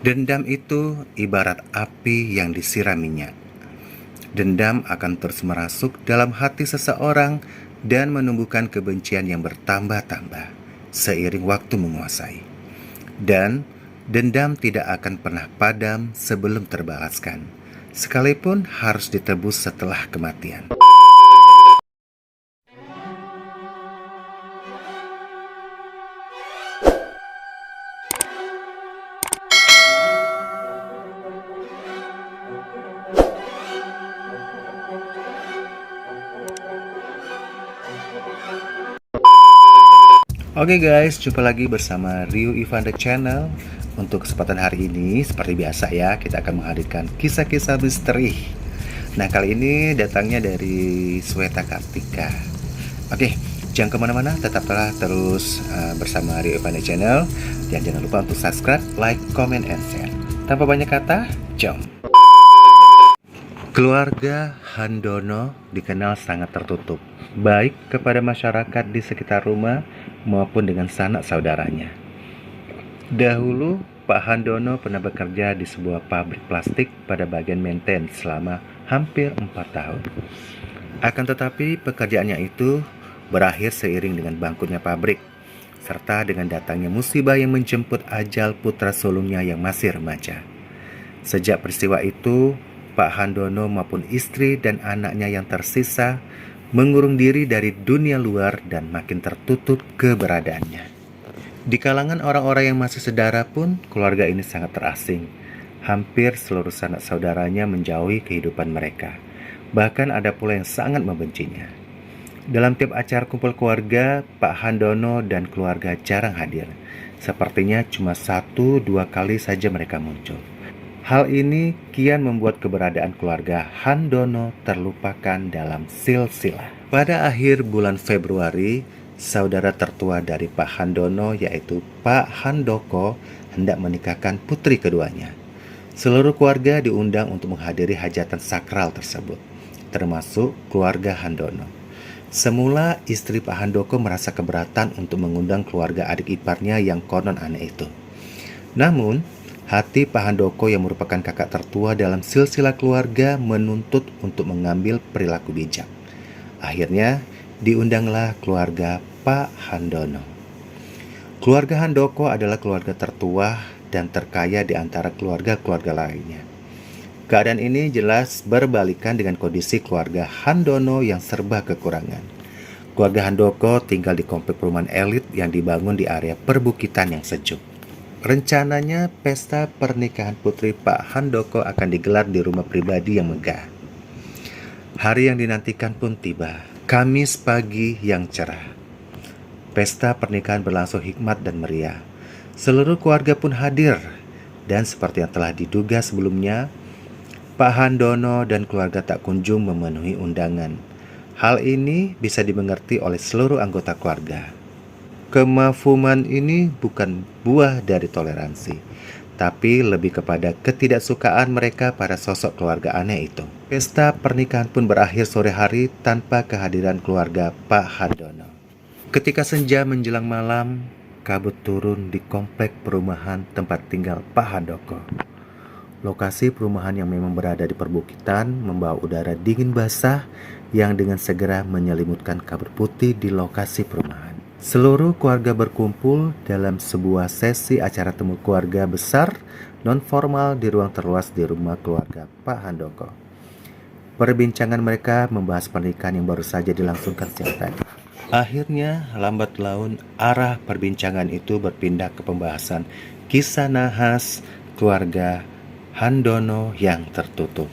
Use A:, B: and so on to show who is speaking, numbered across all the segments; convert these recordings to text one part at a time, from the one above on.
A: Dendam itu ibarat api yang disiram minyak. Dendam akan terus merasuk dalam hati seseorang dan menumbuhkan kebencian yang bertambah-tambah seiring waktu menguasai. Dan dendam tidak akan pernah padam sebelum terbalaskan, sekalipun harus ditebus setelah kematian. Oke guys, jumpa lagi bersama Rio Ivan The Channel. Untuk kesempatan hari ini, seperti biasa ya, kita akan menghadirkan kisah-kisah misteri. Nah, kali ini datangnya dari Sweta Kartika. Oke, jangan kemana-mana, tetaplah terus bersama Rio Ivan The Channel. Dan jangan lupa untuk subscribe, like, comment, and share. Tanpa banyak kata, jom. Keluarga Handono dikenal sangat tertutup, baik kepada masyarakat di sekitar rumah maupun dengan sanak saudaranya. Dahulu, Pak Handono pernah bekerja di sebuah pabrik plastik pada bagian maintenance selama hampir 4 tahun. Akan tetapi, pekerjaannya itu berakhir seiring dengan bangkrutnya pabrik, serta dengan datangnya musibah yang menjemput ajal putra sulungnya yang masih remaja. Sejak peristiwa itu, Pak Handono maupun istri dan anaknya yang tersisa mengurung diri dari dunia luar dan makin tertutup keberadaannya. Di kalangan orang-orang yang masih sedara pun, keluarga ini sangat terasing. Hampir seluruh sanak saudaranya menjauhi kehidupan mereka. Bahkan ada pula yang sangat membencinya. Dalam tiap acara kumpul keluarga, Pak Handono dan keluarga jarang hadir. Sepertinya cuma 1-2 kali saja mereka muncul. Hal ini kian membuat keberadaan keluarga Handono terlupakan dalam silsilah. Pada akhir bulan Februari, saudara tertua dari Pak Handono yaitu Pak Handoko hendak menikahkan putri keduanya. Seluruh keluarga diundang untuk menghadiri hajatan sakral tersebut, termasuk keluarga Handono. Semula istri Pak Handoko merasa keberatan untuk mengundang keluarga adik iparnya yang konon aneh itu. Namun, hati Pak Handoko yang merupakan kakak tertua dalam silsilah keluarga menuntut untuk mengambil perilaku bijak. Akhirnya, diundanglah keluarga Pak Handono. Keluarga Handoko adalah keluarga tertua dan terkaya di antara keluarga-keluarga lainnya. Keadaan ini jelas berbalikan dengan kondisi keluarga Handono yang serba kekurangan. Keluarga Handoko tinggal di komplek perumahan elit yang dibangun di area perbukitan yang sejuk. Rencananya pesta pernikahan putri Pak Handoko akan digelar di rumah pribadi yang megah. Hari yang dinantikan pun tiba, Kamis pagi yang cerah. Pesta pernikahan berlangsung hikmat dan meriah. Seluruh keluarga pun hadir, dan seperti yang telah diduga sebelumnya, Pak Handono dan keluarga tak kunjung memenuhi undangan. Hal ini bisa dimengerti oleh seluruh anggota keluarga. Kemafhuman ini bukan buah dari toleransi, tapi lebih kepada ketidaksukaan mereka pada sosok keluarga aneh itu. Pesta pernikahan pun berakhir sore hari tanpa kehadiran keluarga Pak Handono. Ketika senja menjelang malam, kabut turun di komplek perumahan tempat tinggal Pak Handoko. Lokasi perumahan yang memang berada di perbukitan membawa udara dingin basah yang dengan segera menyelimutkan kabut putih di lokasi perumahan. Seluruh keluarga berkumpul dalam sebuah sesi acara temu keluarga besar non-formal di ruang terluas di rumah keluarga Pak Handoko. Perbincangan mereka membahas pernikahan yang baru saja dilangsungkan siang tadi. Akhirnya, lambat laun arah perbincangan itu berpindah ke pembahasan kisah nahas keluarga Handono yang tertutup.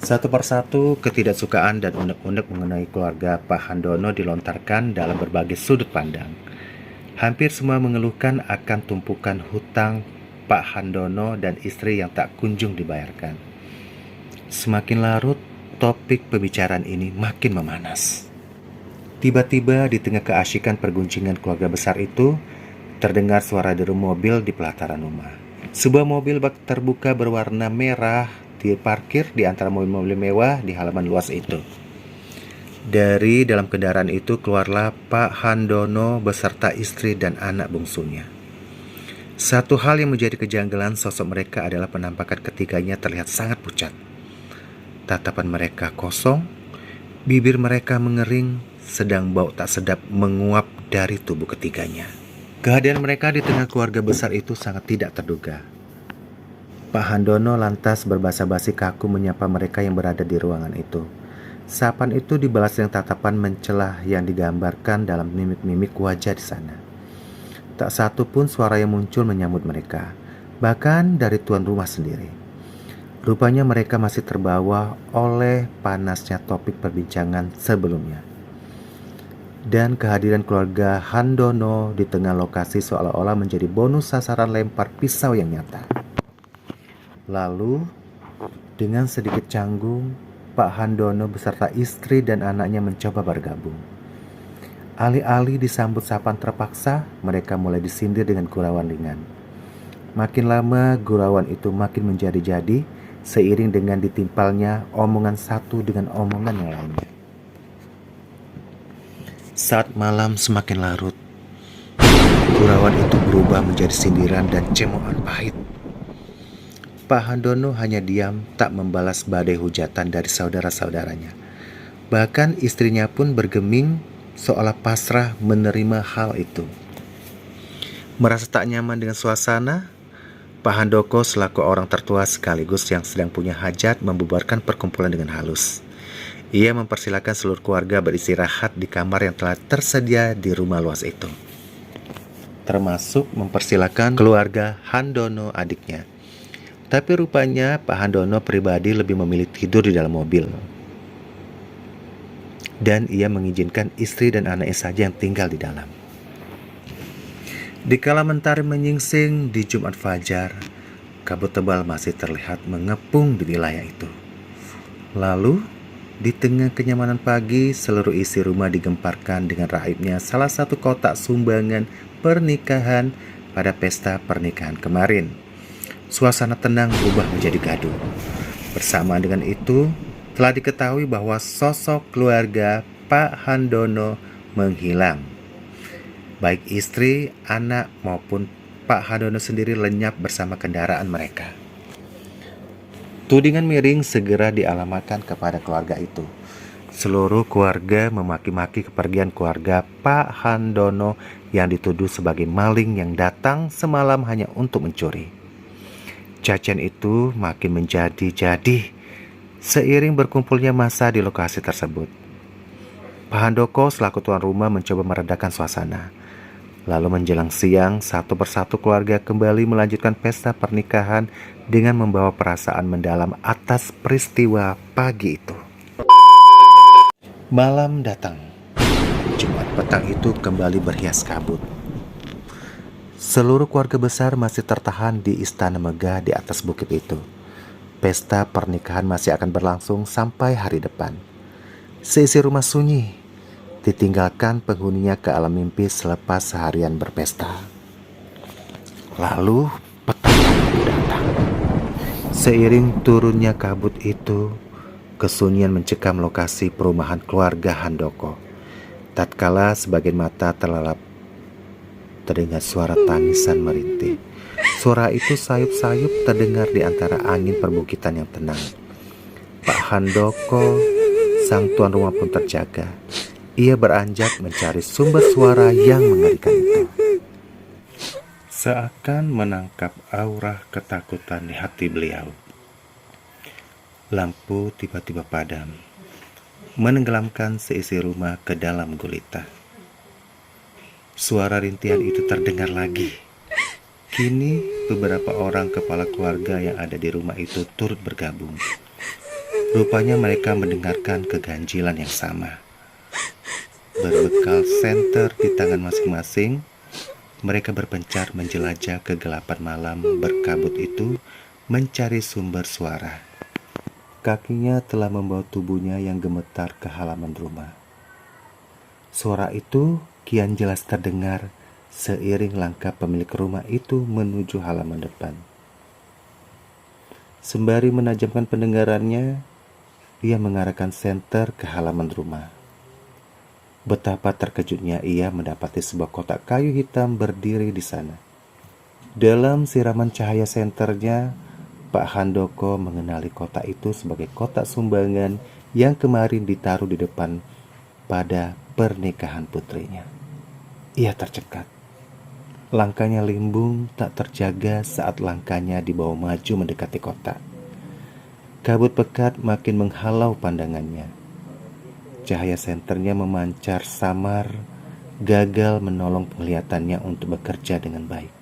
A: Satu persatu, ketidaksukaan dan unek-unek mengenai keluarga Pak Handono dilontarkan dalam berbagai sudut pandang. Hampir semua mengeluhkan akan tumpukan hutang Pak Handono dan istri yang tak kunjung dibayarkan. Semakin larut, topik pembicaraan ini makin memanas. Tiba-tiba di tengah keasyikan perguncingan keluarga besar itu, terdengar suara deru mobil di pelataran rumah. Sebuah mobil bak terbuka berwarna merah diparkir di antara mobil-mobil mewah di halaman luas itu. Dari dalam kendaraan itu keluarlah Pak Handono beserta istri dan anak bungsunya. Satu hal yang menjadi kejanggalan sosok mereka adalah penampakan ketiganya terlihat sangat pucat. Tatapan mereka kosong, bibir mereka mengering, sedang bau tak sedap menguap dari tubuh ketiganya. Kehadiran mereka di tengah keluarga besar itu sangat tidak terduga. Pak Handono lantas berbasa-basi kaku menyapa mereka yang berada di ruangan itu. Sapaan itu dibalas dengan tatapan mencela yang digambarkan dalam mimik-mimik wajah di sana. Tak satu pun suara yang muncul menyambut mereka, bahkan dari tuan rumah sendiri. Rupanya mereka masih terbawa oleh panasnya topik perbincangan sebelumnya. Dan kehadiran keluarga Handono di tengah lokasi seolah-olah menjadi bonus sasaran lempar pisau yang nyata. Lalu, dengan sedikit canggung, Pak Handono beserta istri dan anaknya mencoba bergabung. Alih-alih disambut sapaan terpaksa, mereka mulai disindir dengan gurauan ringan. Makin lama gurauan itu makin menjadi-jadi seiring dengan ditimpalnya omongan satu dengan omongan yang lainnya. Saat malam semakin larut, gurauan itu berubah menjadi sindiran dan cemoohan pahit. Pak Handono hanya diam, tak membalas badai hujatan dari saudara-saudaranya. Bahkan istrinya pun bergeming seolah pasrah menerima hal itu. Merasa tak nyaman dengan suasana, Pak Handoko selaku orang tertua sekaligus yang sedang punya hajat membubarkan perkumpulan dengan halus. Ia mempersilakan seluruh keluarga beristirahat di kamar yang telah tersedia di rumah luas itu, termasuk mempersilakan keluarga Handono adiknya. Tapi rupanya Pak Handono pribadi lebih memilih tidur di dalam mobil. Dan ia mengizinkan istri dan anaknya saja yang tinggal di dalam. Di kala mentari menyingsing di Jumat Fajar, kabut tebal masih terlihat mengepung di wilayah itu. Lalu, di tengah kenyamanan pagi, seluruh isi rumah digemparkan dengan raibnya salah satu kotak sumbangan pernikahan pada pesta pernikahan kemarin. Suasana tenang berubah menjadi gaduh. Bersamaan dengan itu, telah diketahui bahwa sosok keluarga Pak Handono menghilang. Baik istri, anak maupun Pak Handono sendiri lenyap bersama kendaraan mereka. Tudingan miring segera dialamatkan kepada keluarga itu. Seluruh keluarga memaki-maki kepergian keluarga Pak Handono yang dituduh sebagai maling yang datang semalam hanya untuk mencuri. Cacian itu makin menjadi-jadi seiring berkumpulnya massa di lokasi tersebut. Pak Handoko selaku tuan rumah mencoba meredakan suasana. Lalu menjelang siang, satu persatu keluarga kembali melanjutkan pesta pernikahan dengan membawa perasaan mendalam atas peristiwa pagi itu. Malam datang. Jumat petang itu kembali berhias kabut. Seluruh keluarga besar masih tertahan di istana megah di atas bukit itu. Pesta pernikahan masih akan berlangsung sampai hari depan. Seisi rumah sunyi, ditinggalkan penghuninya ke alam mimpi selepas seharian berpesta. Lalu petang datang. Seiring turunnya kabut itu, kesunyian mencekam lokasi perumahan keluarga Handoko. Tatkala sebagian mata terlelap, terdengar suara tangisan merintih. Suara itu sayup-sayup terdengar di antara angin perbukitan yang tenang. Pak Handoko, sang tuan rumah pun terjaga. Ia beranjak mencari sumber suara yang mengerikan itu. Seakan menangkap aura ketakutan di hati beliau, lampu tiba-tiba padam, menenggelamkan seisi rumah ke dalam gulita. Suara rintihan itu terdengar lagi. Kini beberapa orang kepala keluarga yang ada di rumah itu turut bergabung. Rupanya mereka mendengarkan keganjilan yang sama. Berbekal senter di tangan masing-masing, mereka berpencar menjelajah kegelapan malam berkabut itu mencari sumber suara. Kakinya telah membawa tubuhnya yang gemetar ke halaman rumah. Suara itu kian jelas terdengar seiring langkah pemilik rumah itu menuju halaman depan. Sembari menajamkan pendengarannya, ia mengarahkan senter ke halaman rumah. Betapa terkejutnya ia mendapati sebuah kotak kayu hitam berdiri di sana. Dalam siraman cahaya senternya, Pak Handoko mengenali kotak itu sebagai kotak sumbangan yang kemarin ditaruh di depan pada pernikahan putrinya. Ia tercekat. Langkahnya limbung tak terjaga saat langkahnya dibawa maju mendekati kotak. Kabut pekat makin menghalau pandangannya. Cahaya senternya memancar samar, gagal menolong penglihatannya untuk bekerja dengan baik.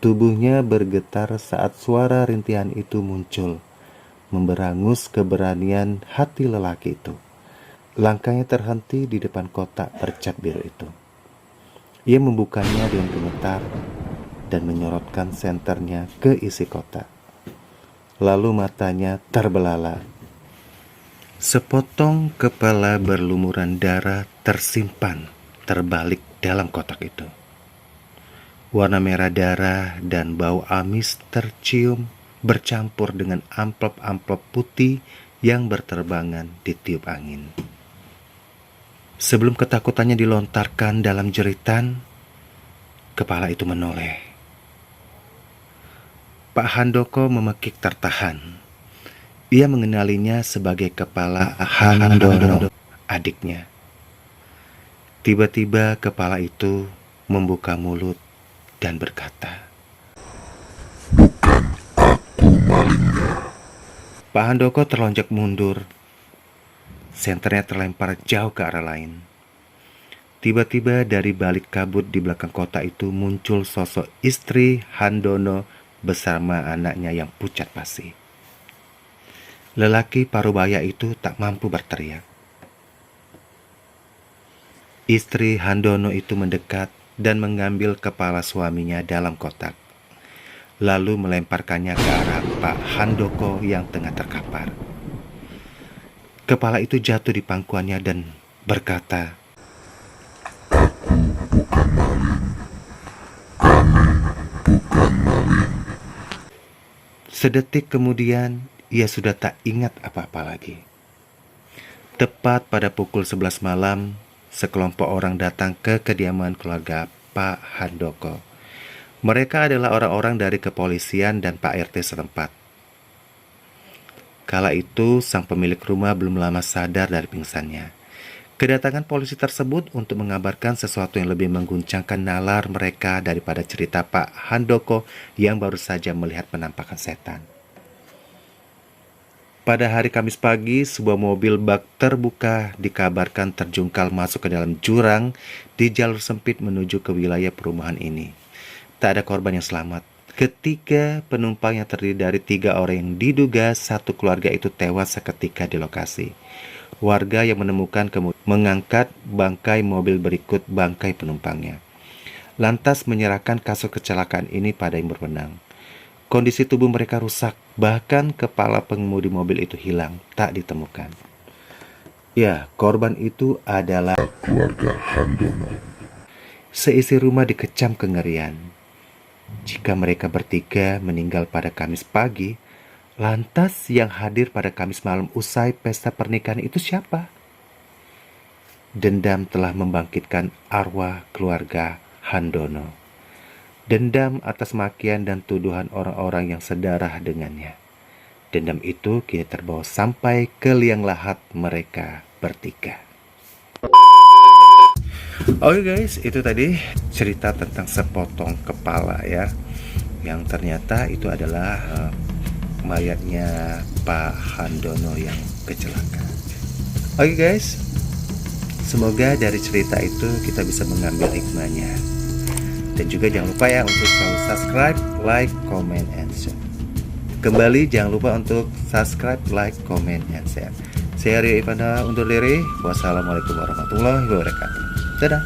A: Tubuhnya bergetar saat suara rintihan itu muncul, memberangus keberanian hati lelaki itu. Langkahnya terhenti di depan kotak bercat biru itu. Ia membukanya dengan gemetar dan menyorotkan senternya ke isi kotak. Lalu matanya terbelalak. Sepotong kepala berlumuran darah tersimpan terbalik dalam kotak itu. Warna merah darah dan bau amis tercium bercampur dengan amplop-amplop putih yang berterbangan ditiup angin. Sebelum ketakutannya dilontarkan dalam jeritan, kepala itu menoleh. Pak Handoko memekik tertahan. Ia mengenalinya sebagai kepala Handono, adiknya. Tiba-tiba kepala itu membuka mulut dan berkata,
B: "Bukan aku malingnya."
A: Pak Handoko terlonjak mundur. Senternya terlempar jauh ke arah lain. Tiba-tiba dari balik kabut di belakang kota itu muncul sosok istri Handono bersama anaknya yang pucat pasi. Lelaki parubaya itu tak mampu berteriak. Istri Handono itu mendekat dan mengambil kepala suaminya dalam kotak, lalu melemparkannya ke arah Pak Handoko yang tengah terkapar. Kepala itu jatuh di pangkuannya dan berkata,
B: "Aku bukan maling. Kami bukan maling."
A: Sedetik kemudian ia sudah tak ingat apa-apa lagi. Tepat pada pukul 11 malam, sekelompok orang datang ke kediaman keluarga Pak Handoko. Mereka adalah orang-orang dari kepolisian dan Pak RT setempat. Kala itu, sang pemilik rumah belum lama sadar dari pingsannya. Kedatangan polisi tersebut untuk mengabarkan sesuatu yang lebih mengguncangkan nalar mereka daripada cerita Pak Handoko yang baru saja melihat penampakan setan. Pada hari Kamis pagi, sebuah mobil bak terbuka dikabarkan terjungkal masuk ke dalam jurang di jalur sempit menuju ke wilayah perumahan ini. Tak ada korban yang selamat. Ketiga penumpang yang terdiri dari 3 orang yang diduga satu keluarga itu tewas seketika di lokasi. Warga yang menemukan kemudian mengangkat bangkai mobil berikut bangkai penumpangnya, lantas menyerahkan kasus kecelakaan ini pada yang berwenang. Kondisi tubuh mereka rusak, bahkan kepala pengemudi mobil itu hilang, tak ditemukan. Ya, korban itu adalah
B: Keluarga Handono.
A: seisi rumah dikecam kengerian. Jika mereka bertiga meninggal pada Kamis pagi, lantas yang hadir pada Kamis malam usai pesta pernikahan itu siapa? Dendam telah membangkitkan arwah keluarga Handono. Dendam atas makian dan tuduhan orang-orang yang sedarah dengannya. Dendam itu kini terbawa sampai ke liang lahat mereka bertiga. Oke guys, itu tadi cerita tentang sepotong kepala ya, yang ternyata itu adalah mayatnya Pak Handono yang kecelakaan. Oke guys, semoga dari cerita itu kita bisa mengambil hikmahnya. Dan juga jangan lupa ya untuk selalu subscribe, like, comment, and share. Kembali jangan lupa untuk subscribe, like, comment, and share. Saya Rio Ivana undur diri. Wassalamualaikum warahmatullahi wabarakatuh. Dadah.